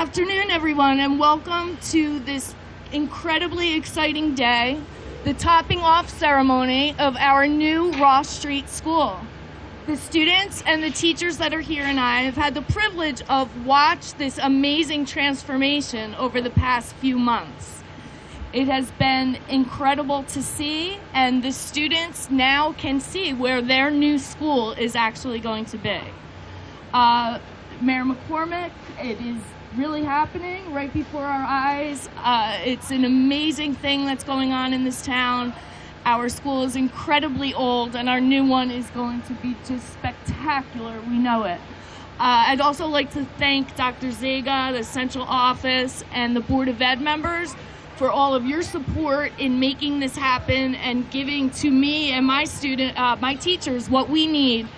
afternoon, everyone, and welcome to this incredibly exciting day, the topping off ceremony of our new Ross Street School. The students and the teachers that are here and I have had the privilege of watch this amazing transformation over the past few months. It has been incredible to see, and the students now can see where their new school is actually going to be. Mayor McCormick, it is really happening right before our eyes. It's an amazing thing that's going on in this town. Our school is incredibly old, and our new one is going to be just spectacular. We know it. I'd also like to thank Dr. Zega, the central office, and the Board of Ed members for all of your support in making this happen and giving to me and my teachers what we need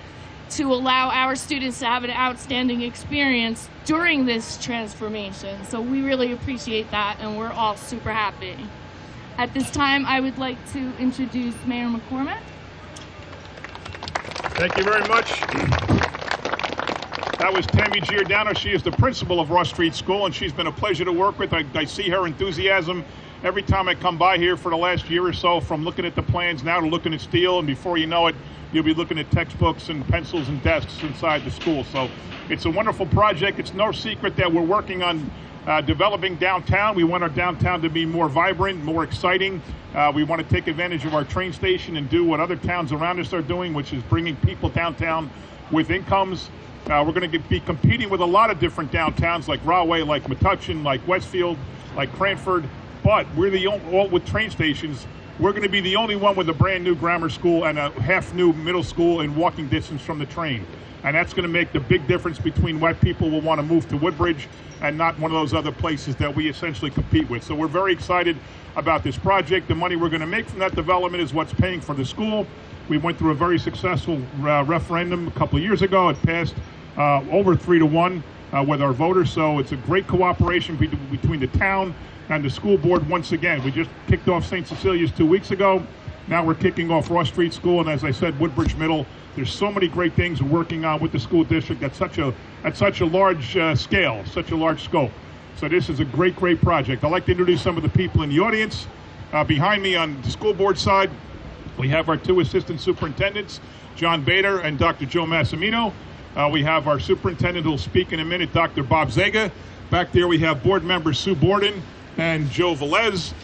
to allow our students to have an outstanding experience during this transformation. So we really appreciate that, and we're all super happy. At this time, I would like to introduce Mayor McCormick. Thank you very much. That was Tammy Giordano. She is the principal of Ross Street School, and she's been a pleasure to work with. I see her enthusiasm every time I come by here for the last year or so, from looking at the plans now to looking at steel, and before you know it, you'll be looking at textbooks and pencils and desks inside the school. So it's a wonderful project. It's no secret that we're working on developing downtown. We want our downtown to be more vibrant, more exciting. We want to take advantage of our train station and do what other towns around us are doing, which is bringing people downtown with incomes. We're going to be competing with a lot of different downtowns like Rahway, like Metuchen, like Westfield, like Cranford, but we're the all with train stations. We're going to be the only one with a brand new grammar school and a half new middle school in walking distance from the train. And that's going to make the big difference between why people will want to move to Woodbridge and not one of those other places that we essentially compete with. So we're very excited about this project. The money we're going to make from that development is what's paying for the school. We went through a very successful referendum a couple of years ago. It passed over 3-1 with our voters. So it's a great cooperation between the town and the school board once again. We just kicked off St. Cecilia's 2 weeks ago. Now we're kicking off Ross Street School, and as I said, Woodbridge Middle. There's so many great things we're working on with the school district at such a large scale, such a large scope. So this is a great project. I'd like to introduce some of the people in the audience. Behind me on the school board side, we have our two assistant superintendents, John Bader and Dr. Joe Massimino. We have our superintendent who will speak in a minute, Dr. Bob Zega. Back there we have board members Sue Borden and Joe Velez.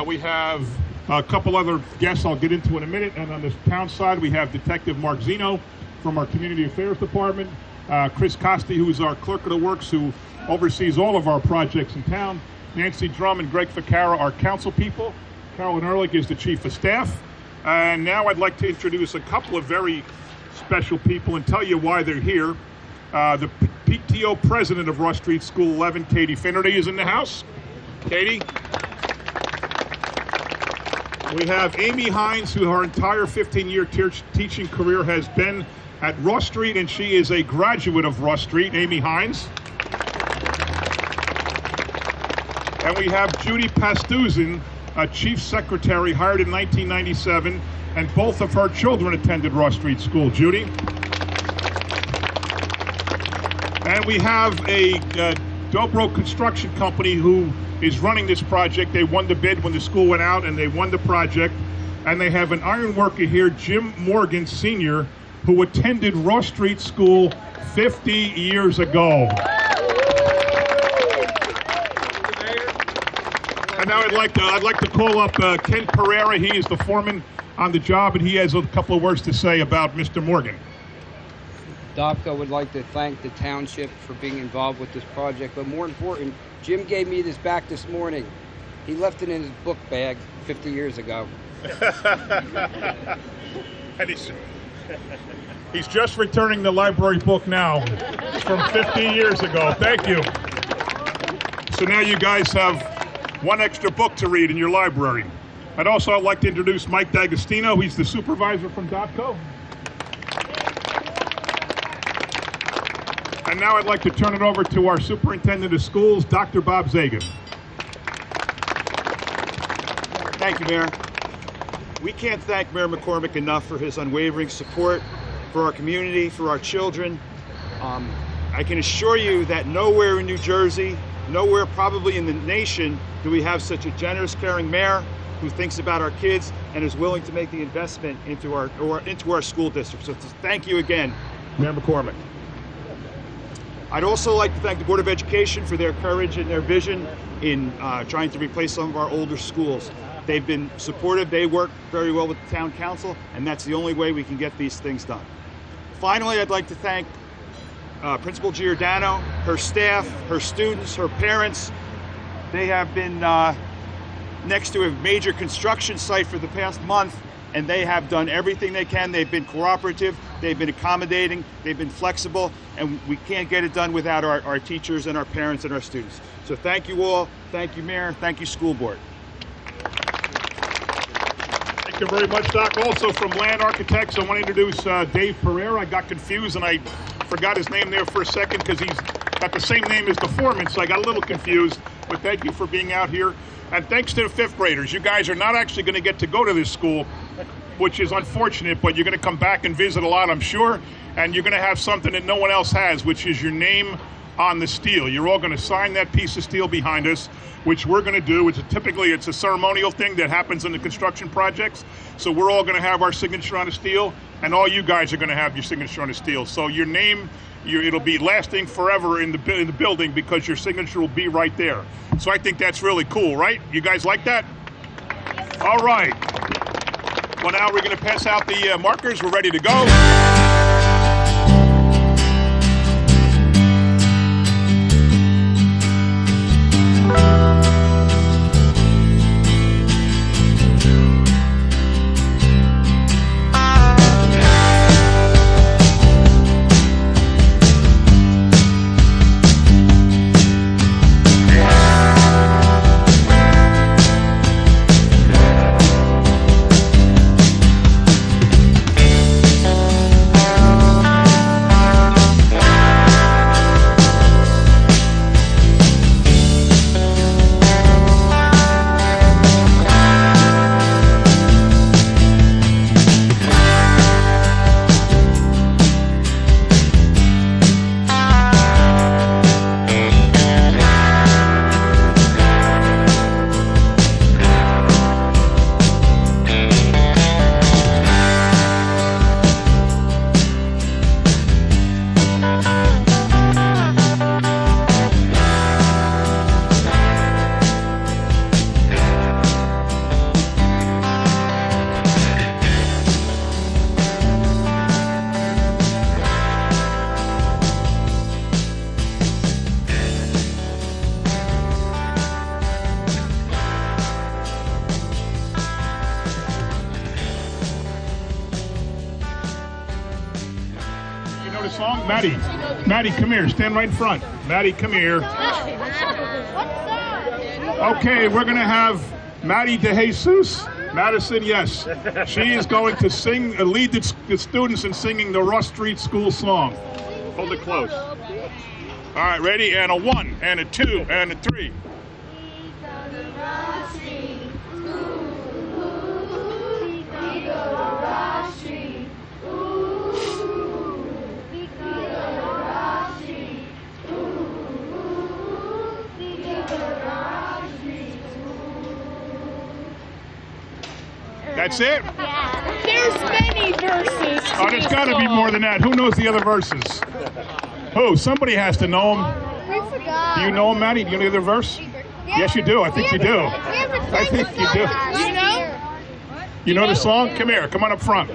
We have a couple other guests I'll get into in a minute. And on the town side, we have Detective Mark Zeno from our Community Affairs Department, Chris Costi, who is our Clerk of the Works, who oversees all of our projects in town, Nancy Drum and Greg Ficara, our council people. Carolyn Ehrlich is the Chief of Staff. And now I'd like to introduce a couple of very special people and tell you why they're here. The PTO president of Ross Street School 11, Katie Finnerty, is in the house. Katie. We have Amy Hines, who her entire 15-year teaching career has been at Ross Street, and she is a graduate of Ross Street, Amy Hines. And we have Judy Pastuzin, a chief secretary hired in 1997, and both of her children attended Ross Street School. Judy. And we have a Dobro Construction Company who is running this project. They won the bid when the school went out, and they won the project. And they have an iron worker here, Jim Morgan Sr., who attended Ross Street School 50 years ago. And now I'd like to call up Ken Pereira. He is the foreman on the job, and he has a couple of words to say about Mr. Morgan. DOPCA would like to thank the township for being involved with this project, but more important, Jim gave me this back this morning. He left it in his book bag 50 years ago. And he's just returning the library book now from 50 years ago. Thank you. So now you guys have one extra book to read in your library. I'd like to introduce Mike D'Agostino. He's the supervisor from DOPCO. And now I'd like to turn it over to our superintendent of schools, Dr. Bob Zega. Thank you, Mayor. We can't thank Mayor McCormick enough for his unwavering support for our community, for our children. I can assure you that nowhere in New Jersey Nowhere probably in the nation do we have such a generous, caring mayor who thinks about our kids and is willing to make the investment into our school district. So thank you again, Mayor McCormick. I'd also like to thank the Board of Education for their courage and their vision in trying to replace some of our older schools. They've been supportive, they work very well with the town council, and that's the only way we can get these things done. Finally, I'd like to thank Principal Giordano, her staff, her students, her parents. They have been next to a major construction site for the past month, and they have done everything they can. They've been cooperative, they've been accommodating, they've been flexible, and we can't get it done without our teachers and our parents and our students. So thank you all, thank you Mayor, thank you School Board. Thank you very much, Doc. Also from Land Architects, I want to introduce Dave Pereira. I got confused and I forgot his name there for a second because he's got the same name as the foreman, so I got a little confused. But thank you for being out here. And thanks to the fifth graders. You guys are not actually going to get to go to this school, which is unfortunate, but you're going to come back and visit a lot, I'm sure. And you're going to have something that no one else has, which is your name on the steel. You're all going to sign that piece of steel behind us, which we're going to do. Typically, it's a ceremonial thing that happens in the construction projects. So we're all going to have our signature on the steel, and all you guys are going to have your signature on the steel. So your name, it'll be lasting forever in the building because your signature will be right there. So I think that's really cool, right? You guys like that? All right. Well, now we're going to pass out the markers. We're ready to go. Song? Maddie, come here. Stand right in front. Maddie, come here. Okay, we're going to have Maddie DeJesus. Madison, yes. She is going to lead the students in singing the Ross Street School song. Hold it close. All right, ready? And a 1, and a 2, and a 3. That's it? Yeah. There's many verses. Oh, there's got to be more than that. Who knows the other verses? Who? Somebody has to know them. We forgot. Do you know them, Maddie? Do you know the other verse? Yes, you do. I think you do. I think you do. You know? You know the song? Come here. Come on up front.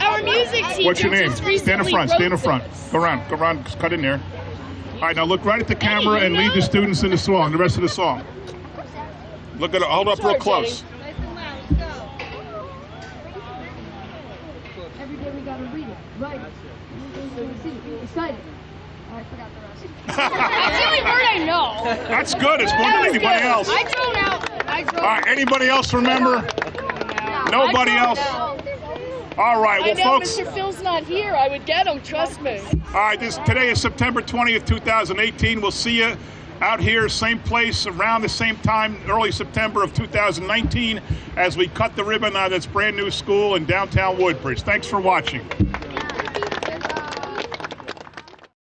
Our music teacher. What's your name? just Stand in recently front. Stand in wrote front. this. Go around. Go around. Cut in there. All right, now look right at the camera and lead the students in the song, the rest of the song. Look at it. Hold up real close. Every day we gotta read it, right? Excited. I forgot the rest. That's the only word I know. That's good. It's more than anybody else. I drove out. All right, anybody else remember? Nobody else? All right, I well, know folks. Mr. Phil's not here. I would get him, trust me. All right, today is September 20th, 2018. We'll see you out here, same place, around the same time, early September of 2019, as we cut the ribbon on this brand new school in downtown Woodbridge. Thanks for watching.